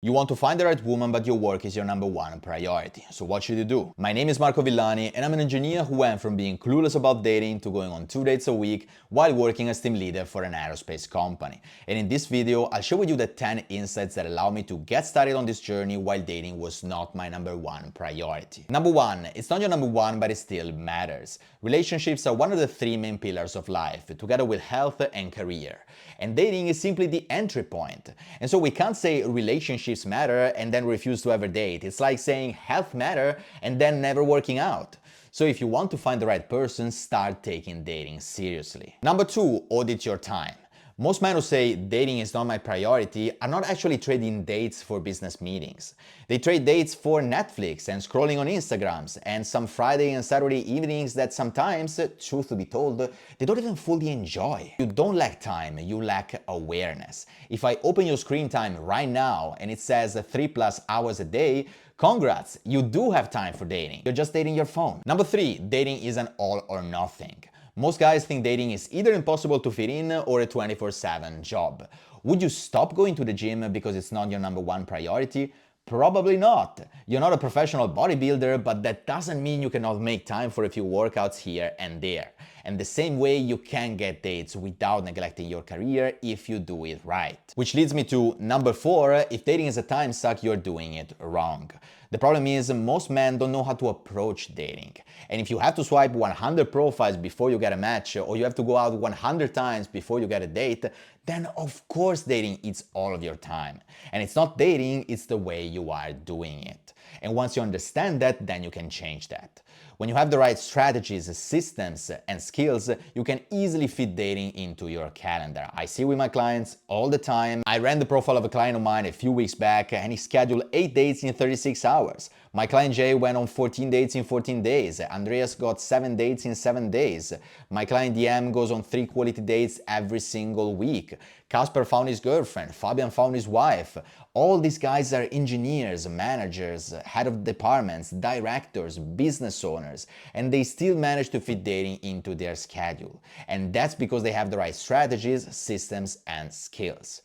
You want to find the right woman, but your work is your number one priority. So what should you do? My name is Marco Villani, and I'm an engineer who went from being clueless about dating to going on 2 dates a week while working as team leader for an aerospace company. And in this video, I'll share with you the 10 insights that allow me to get started on this journey while dating was not my number one priority. Number one, it's not your number one, but it still matters. Relationships are one of the 3 main pillars of life, together with health and career. And dating is simply the entry point. And so we can't say relationships matter and then refuse to ever date. It's like saying health matter and then never working out. So if you want to find the right person, start taking dating seriously. Number 2, audit your time. Most men who say dating is not my priority are not actually trading dates for business meetings. They trade dates for Netflix and scrolling on Instagrams and some Friday and Saturday evenings that sometimes, truth to be told, they don't even fully enjoy. You don't lack time, you lack awareness. If I open your screen time right now and it says 3+ hours a day, congrats, you do have time for dating. You're just dating your phone. Number 3, dating is an all or nothing. Most guys think dating is either impossible to fit in or a 24/7 job. Would you stop going to the gym because it's not your number one priority? Probably not. You're not a professional bodybuilder, but that doesn't mean you cannot make time for a few workouts here and there. And the same way you can get dates without neglecting your career if you do it right. Which leads me to number 4, if dating is a time suck, you're doing it wrong. The problem is most men don't know how to approach dating. And if you have to swipe 100 profiles before you get a match, or you have to go out 100 times before you get a date, then of course dating eats all of your time. And it's not dating, it's the way you are doing it. And once you understand that, then you can change that. When you have the right strategies, systems, and skills, you can easily fit dating into your calendar. I see with my clients all the time. I ran the profile of a client of mine a few weeks back and he scheduled 8 dates in 36 hours. My client Jay went on 14 dates in 14 days. Andreas got 7 dates in 7 days. My client DM goes on 3 quality dates every single week. Casper found his girlfriend. Fabian found his wife. All these guys are engineers, managers, head of departments, directors, business owners, and they still manage to fit dating into their schedule. And that's because they have the right strategies, systems, and skills.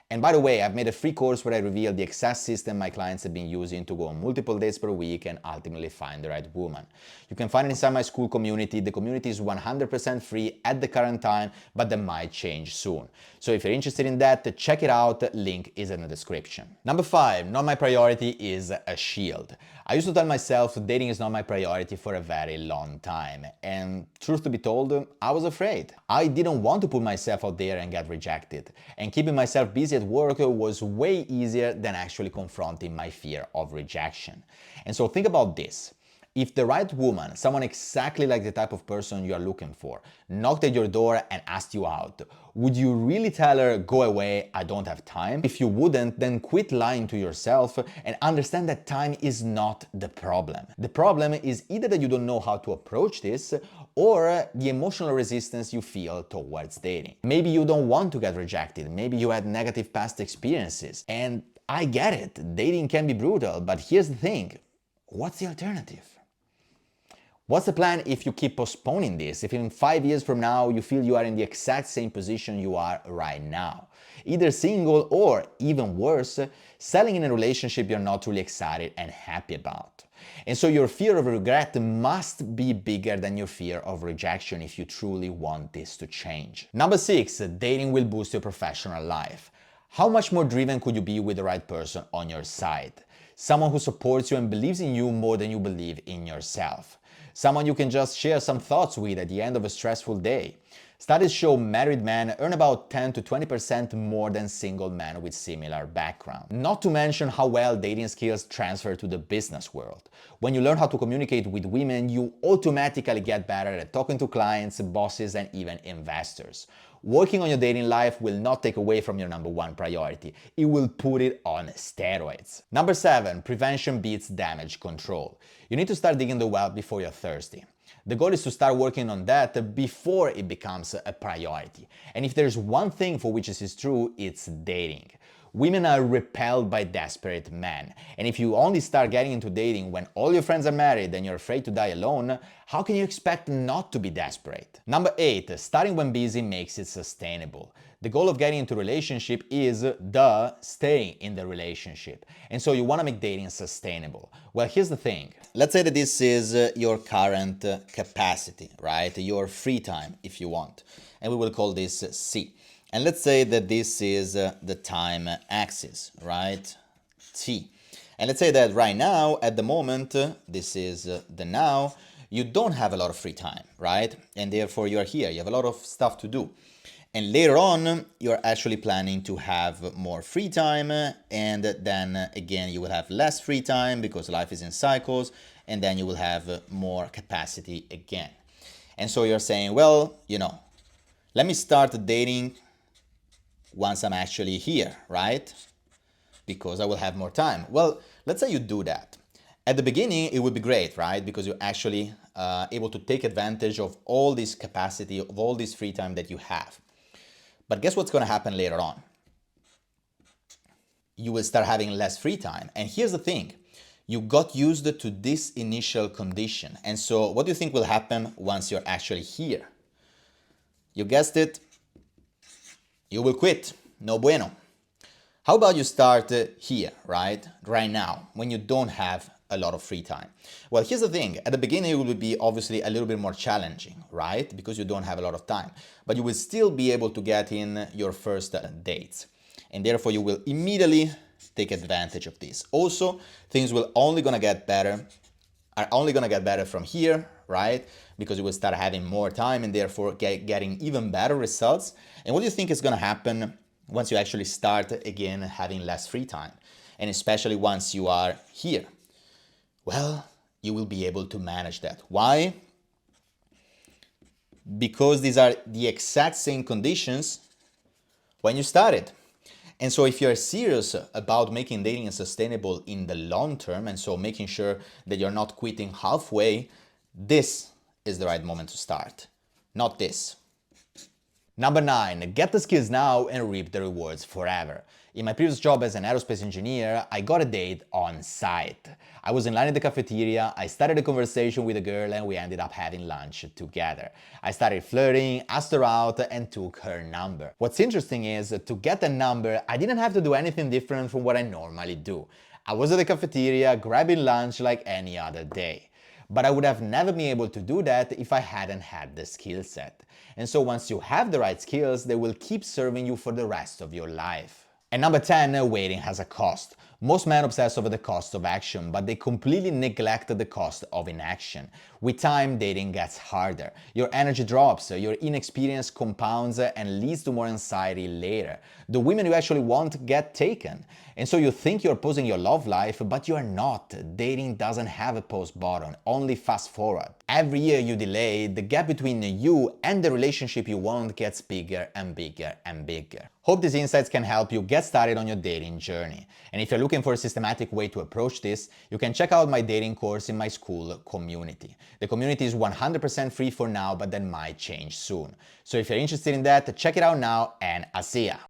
And by the way, I've made a free course where I reveal the exact system my clients have been using to go on multiple dates per week and ultimately find the right woman. You can find it inside my school community. The community is 100% free at the current time, but that might change soon. So if you're interested in that, check it out. Link is in the description. Number 5, not my priority is a shield. I used to tell myself dating is not my priority for a very long time. And truth to be told, I was afraid. I didn't want to put myself out there and get rejected. And keeping myself busy at work was way easier than actually confronting my fear of rejection. And so think about this. If the right woman, someone exactly like the type of person you are looking for, knocked at your door and asked you out, would you really tell her, go away, I don't have time? If you wouldn't, then quit lying to yourself and understand that time is not the problem. The problem is either that you don't know how to approach this or the emotional resistance you feel towards dating. Maybe you don't want to get rejected, maybe you had negative past experiences. And I get it, dating can be brutal, but here's the thing, what's the alternative? What's the plan if you keep postponing this? If in 5 years from now you feel you are in the exact same position you are right now? Either single or, even worse, selling in a relationship you're not really excited and happy about. And so your fear of regret must be bigger than your fear of rejection if you truly want this to change. Number 6, dating will boost your professional life. How much more driven could you be with the right person on your side? Someone who supports you and believes in you more than you believe in yourself. Someone you can just share some thoughts with at the end of a stressful day. Studies show married men earn about 10 to 20% more than single men with similar background. Not to mention how well dating skills transfer to the business world. When you learn how to communicate with women, you automatically get better at talking to clients, bosses, and even investors. Working on your dating life will not take away from your number one priority. It will put it on steroids. Number 7, prevention beats damage control. You need to start digging the well before you're thirsty. The goal is to start working on that before it becomes a priority. And if there's one thing for which this is true, it's dating. Women are repelled by desperate men. And if you only start getting into dating when all your friends are married and you're afraid to die alone, how can you expect not to be desperate? Number 8, starting when busy makes it sustainable. The goal of getting into a relationship is staying in the relationship. And so you want to make dating sustainable. Well, here's the thing. Let's say that this is your current capacity, right? Your free time, if you want. And we will call this C. And let's say that this is the time axis, right? T. And let's say that right now, at the moment, this is the now, you don't have a lot of free time, right? And therefore you are here, you have a lot of stuff to do. And later on, you're actually planning to have more free time, and then again, you will have less free time because life is in cycles, and then you will have more capacity again. And so you're saying, well, let me start dating once I'm actually here, right? Because I will have more time. Well, let's say you do that. At the beginning, it would be great, right? Because you're actually able to take advantage of all this capacity, of all this free time that you have. But guess what's going to happen later on? You will start having less free time. And here's the thing. You got used to this initial condition. And so what do you think will happen once you're actually here? You guessed it. You will quit. No bueno. How about you start here, right? Right now, when you don't have a lot of free time. Well, here's the thing. At the beginning, it will be obviously a little bit more challenging, right? Because you don't have a lot of time. But you will still be able to get in your first dates. And therefore, you will immediately take advantage of this. Also, things will only gonna get better, are only gonna get better from here, right? Because you will start having more time and therefore getting even better results. And what do you think is gonna happen once you actually start again having less free time? And especially once you are here? Well, you will be able to manage that. Why? Because these are the exact same conditions when you started. And so if you're serious about making dating sustainable in the long term, and so making sure that you're not quitting halfway, this is the right moment to start, not this. Number 9, get the skills now and reap the rewards forever. In my previous job as an aerospace engineer, I got a date on site. I was in line at the cafeteria, I started a conversation with a girl and we ended up having lunch together. I started flirting, asked her out and took her number. What's interesting is, to get the number, I didn't have to do anything different from what I normally do. I was at the cafeteria grabbing lunch like any other day. But I would have never been able to do that if I hadn't had the skill set. And so once you have the right skills, they will keep serving you for the rest of your life. And number 10, waiting has a cost. Most men obsess over the cost of action, but they completely neglect the cost of inaction. With time, dating gets harder. Your energy drops, your inexperience compounds and leads to more anxiety later. The women you actually want get taken. And so you think you're pausing your love life, but you are not. Dating doesn't have a pause button, only fast forward. Every year you delay, the gap between you and the relationship you want gets bigger and bigger and bigger. Hope these insights can help you get started on your dating journey. And if you're looking for a systematic way to approach this, you can check out my dating course in my school community. The community is 100% free for now, but that might change soon. So if you're interested in that, check it out now and I'll see ya!